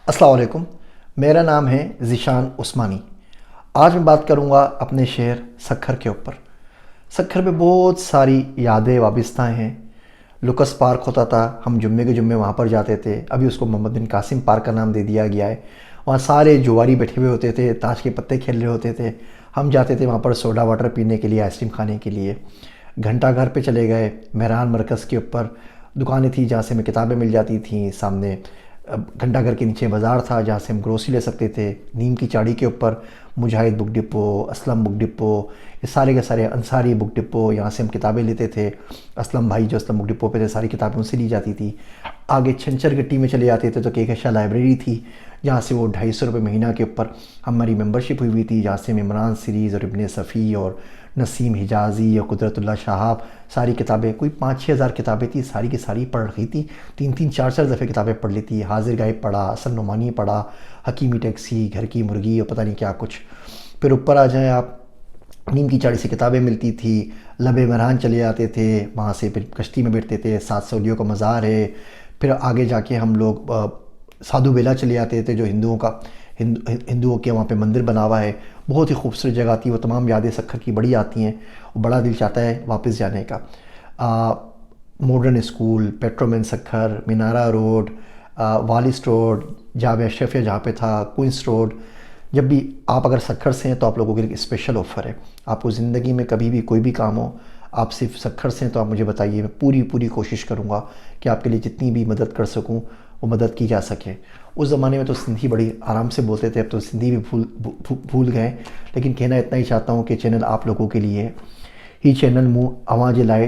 السلام علیکم، میرا نام ہے ذیشان عثمانی۔ آج میں بات کروں گا اپنے شہر سکھر کے اوپر۔ سکھر میں بہت ساری یادیں وابستہ ہیں۔ لوکس پارک ہوتا تھا، ہم جمعے کے جمعے وہاں پر جاتے تھے، ابھی اس کو محمد بن قاسم پارک کا نام دے دیا گیا ہے۔ وہاں سارے جواری بیٹھے ہوئے ہوتے تھے، تاش کے پتے کھیل رہے ہوتے تھے، ہم جاتے تھے وہاں پر سوڈا واٹر پینے کے لیے، آئس کریم کھانے کے لیے۔ گھنٹہ گھر پہ چلے گئے، مہران مرکز کے اوپر دکانیں تھیں جہاں سے ہمیں کتابیں مل جاتی تھیں۔ سامنے گھنٹہ گھر کے نیچے بازار تھا جہاں سے ہم گروسری لے سکتے تھے۔ نیم کی چاڑی کے اوپر Mujahid book depot, Aslam book depot, یہ سارے کے سارے انصاری بک ڈپو، یہاں سے ہم کتابیں لیتے تھے۔ اسلم بھائی جو اسلم بک ڈپو پہ تھے، ساری کتابیں ان سے لی جاتی تھی۔ آگے چھنچر گٹی میں چلے جاتے تھے تو کیکشا لائبریری تھی جہاں سے وہ 250 روپے مہینہ کے اوپر ہماری ممبرشپ ہوئی تھی، جہاں سے ہم عمران سیریز اور ابن صفی اور نسیم حجازی اور قدرت اللہ شہاب ساری کتابیں، کوئی 5-6 ہزار کتابیں تھیں، ساری کی ساری پڑھ رہی تھی۔ 3-3 4-4 دفعے کتابیں پڑھ لی تھی۔ حاضر غائب پڑھا، اصل نعمانی پڑھا، حکیمی ٹیکسی، گھر کی مرغی اور پتہ نہیں کیا کچھ۔ پھر اوپر آ جائیں آپ، نیم کی چاڑی سے کتابیں ملتی تھی، لب مہران چلے جاتے تھے، وہاں سے پھر کشتی میں بیٹھتے تھے، 7 سولیوں کا مزار ہے۔ پھر آگے جا کے ہم لوگ سادھو بیلا چلے جاتے تھے جو ہندوؤں کے وہاں پہ مندر بنا ہوا ہے، بہت ہی خوبصورت جگہ تھی۔ وہ تمام یادیں سکھر کی بڑی آتی ہیں، بڑا دل چاہتا ہے واپس جانے کا۔ Modern school, Petroman Sukkur, Minara road, Wallace road, Jamia Ashrafia جہاں پہ تھا، کوئنس روڈ۔ جب بھی آپ اگر سکھر سے ہیں تو آپ لوگوں کے لیے ایک اسپیشل آفر ہے۔ آپ کو زندگی میں کبھی بھی کوئی بھی کام ہو، آپ صرف سکھر سے ہیں تو آپ مجھے بتائیے، میں پوری کوشش کروں گا کہ آپ کے لیے جتنی بھی مدد کر سکوں وہ مدد کی جا سکے۔ اس زمانے میں تو سندھی بڑی آرام سے بولتے تھے، اب تو سندھی بھی بھول گئے، لیکن کہنا اتنا ہی چاہتا ہوں کہ چینل آپ لوگوں کے لیے ہے۔ ہی چینل موں اوہاں جے لائے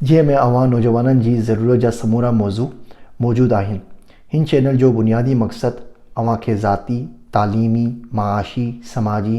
جے میں اوہاں نوجوانن جی ضرورت جا سمورا موضوع موجود آہن۔ ہن چینل جو بنیادی مقصد اوہاں کے ذاتی، تعلیمی، معاشی، سماجی